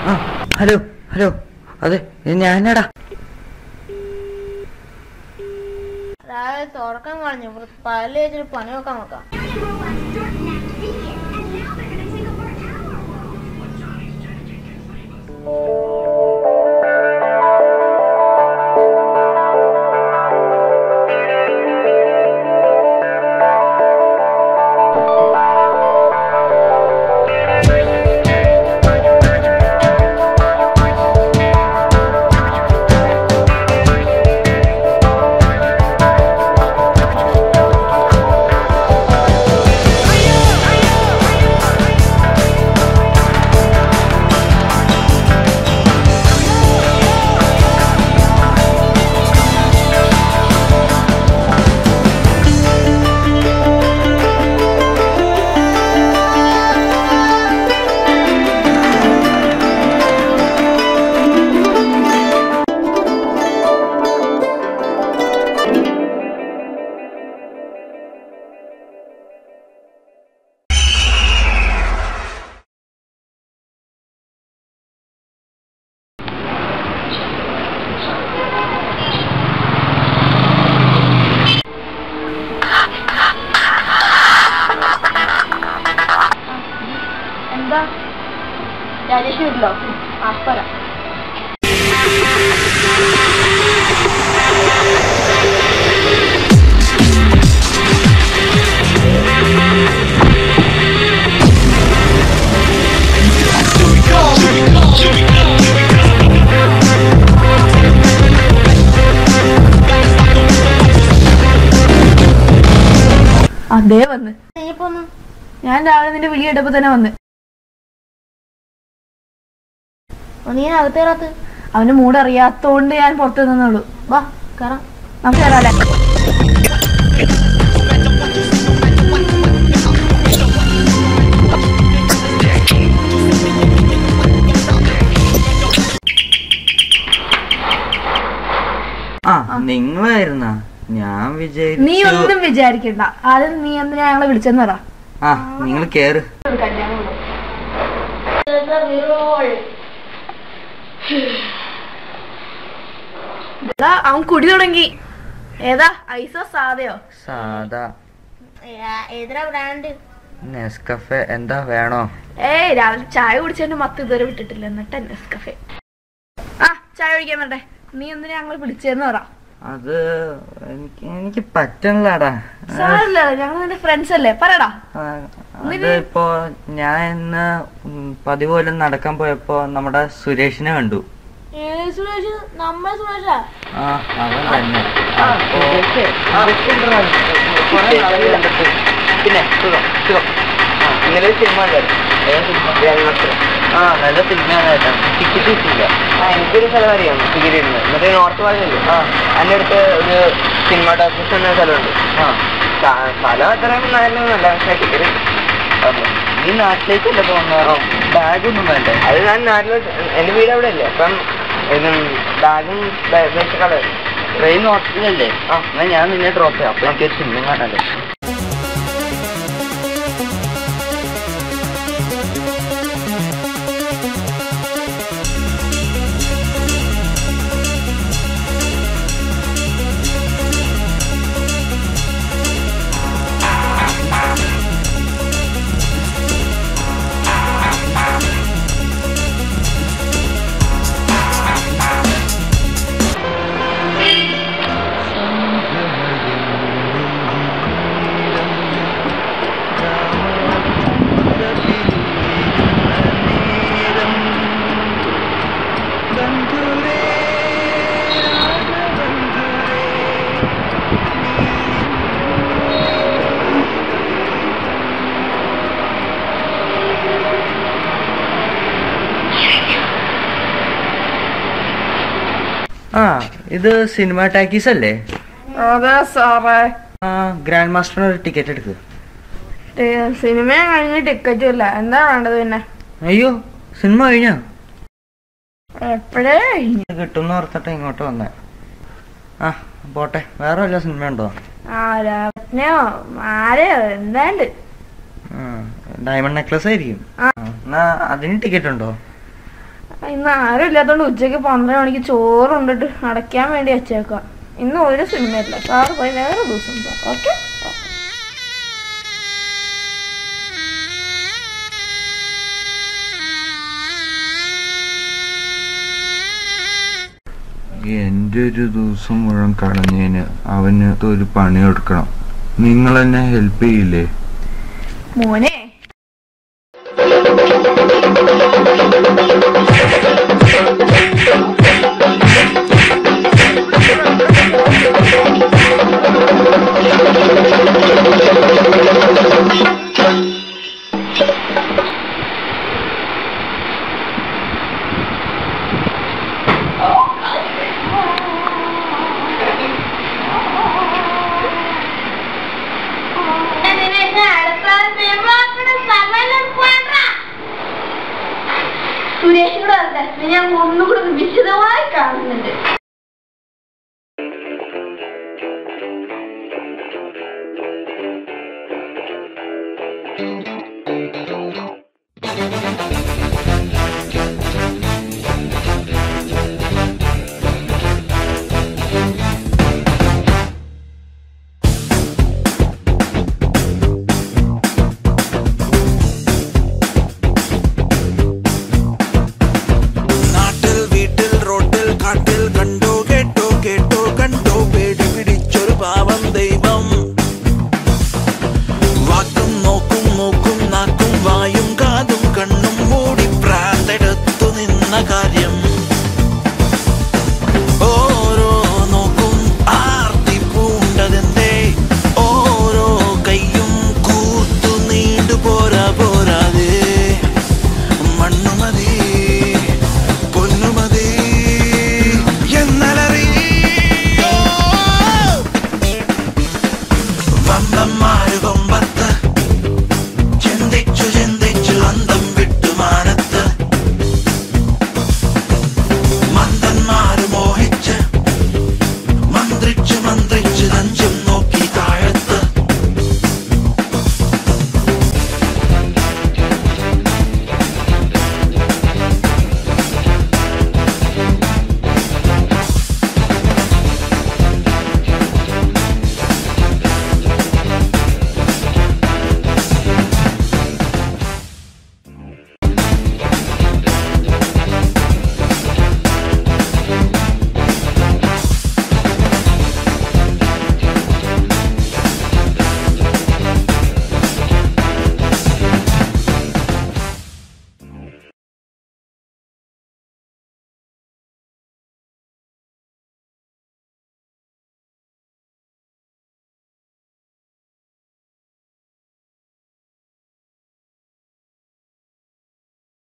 Hello hello, അതെ ഞാനടാ. തുറക്കാൻ കളഞ്ഞു പല്ല് വെച്ചിട്ട് പണി നോക്കാൻ നോക്കാം. രാജേഷ് വീട്ടിലോ? ആസ്പര. അതേ വന്ന് ഞാൻ രാവിലെ നിന്റെ വിളി കേട്ടപ്പോ തന്നെ വന്ന്. നീ അകത്തേറാത്ത്? അവന്റെ മൂഡ് അറിയാത്തോണ്ട് ഞാൻ പുറത്തു നിന്നുള്ളൂ. വാ കയറാം, നമുക്ക് കയറാല്ലേ? നിങ്ങളായിരുന്ന? ഞാൻ വിചാരിച്ചു. നീ ഒന്നും വിചാരിക്കണ്ട. ആദ്യം നീ എന്തിനാ ഞങ്ങളെ വിളിച്ചെന്ന് പറ. നിങ്ങൾ കേറ്. അവൻ കുടി തുടങ്ങി. ഏതാ, ഐസോ സാദയോ? സാദാ. ഏതാ ബ്രാൻഡ്? നെസ്കഫെ. എന്താ വേണോ? രാവിലെ ചായ കുടിച്ചതിന്റെ മത്ത് ഇതുവരെ വിട്ടിട്ടില്ല. എന്നിട്ട് നെസ്കഫെ. ചായ കുടിക്കാൻ വരട്ടെ. നീ എന്തിനാ ഞങ്ങളെ വിളിച്ചെന്ന് പറ. അത് എനിക്ക് പറ്റണില്ലടാ. സാരല്ല, ഞങ്ങൾ നിന്റെ ഫ്രണ്ട്സ് അല്ലേ, പറയടാ. അത് ഇപ്പോ ഞാൻ ഇന്ന് പതിവ് പോലെ നടക്കാൻ പോയപ്പോ നമ്മുടെ സുരേഷിനെ കണ്ടു. സുരേഷ്? നമ്മെ സുരേഷാ? അവൻ തന്നെ. പിന്നെ ഇന്നലെ സിനിമ നല്ല സിനിമയാണ്. ടിക്കറ്റ് കിട്ടില്ല. എനിക്കൊരു സ്ഥലം അറിയാം ടിക്കറ്റ് ഇടുന്നത്. മറ്റേ നോർത്ത് ഭാഗമല്ലേ? അതിൻ്റെ അടുത്ത് ഒരു സിനിമ ടോക്കീസ് എന്ന സ്ഥലമുണ്ട്. സ്ഥലം അത്രയും നല്ലതൊന്നുമല്ല, പക്ഷേ ടിക്കറ്റ്. ഈ നാട്ടിലേക്കല്ല തോന്നുന്നു. ബാഗൊന്നും വേണ്ട. അത് ഞാൻ നാട്ടിലോട്ട്, എൻ്റെ വീട് അവിടെ അല്ലേ, അപ്പം ബാഗും കള. ട്രെയിൻ ഹോസ്പിറ്റലല്ലേ? എന്നാൽ ഞാൻ നിന്നെ ഡ്രോപ്പ് ചെയ്യാം. അപ്പൊ എനിക്കൊരു സിനിമ കാണാല്ലേ. ഇത് സിനിമ ടാക്കീസ് അല്ലേ? അതെ സാറേ. ഗ്രാൻഡ് മാസ്റ്ററിന് ഒരു ടിക്കറ്റ് എടുക്കുക. സിനിമ കഴിഞ്ഞ് ടിക്കറ്റും ഇല്ല. എന്താ വേണ്ടത് പിന്നെ? അയ്യോ, സിനിമ കഴിഞ്ഞോ? എപ്പോഴേ കിട്ടുന്ന ഓർത്തിട്ട് ഇങ്ങോട്ട് വന്നേ. പോട്ടെ. വേറെ വല്ല സിനിമ ഉണ്ടോ? ആരെയോ എന്താണ്ട്. ഡയമണ്ട് നെക്ലസ് ആയിരിക്കും. എന്നാ അതിന് ടിക്കറ്റ് ഉണ്ടോ? ഇന്ന് ആരും ഇല്ലാത്തോണ്ട് ഉച്ചക്ക് 12 മണിക്ക് ചോറ് കൊണ്ടിട്ട് അടയ്ക്കാൻ വേണ്ടി വെച്ചേക്കാം. ഇന്ന് ഒരു സിനിമയില്ല. സാറ് പോയി വേറെ ദിവസം ഓക്കെ. എൻ്റെ ഒരു ദിവസം മുഴുവൻ കളഞ്ഞതിന് അവന് ഒരു പണി കൊടുക്കണം. നിങ്ങൾ എന്നെ ഹെൽപ്പ് ചെയ്യില്ലേ? മോനെ സുരേഷിനോട് പറഞ്ഞ ഞാൻ ഒന്നുകൂടെ വിശദമായി കാണുന്നുണ്ട്. Thank you.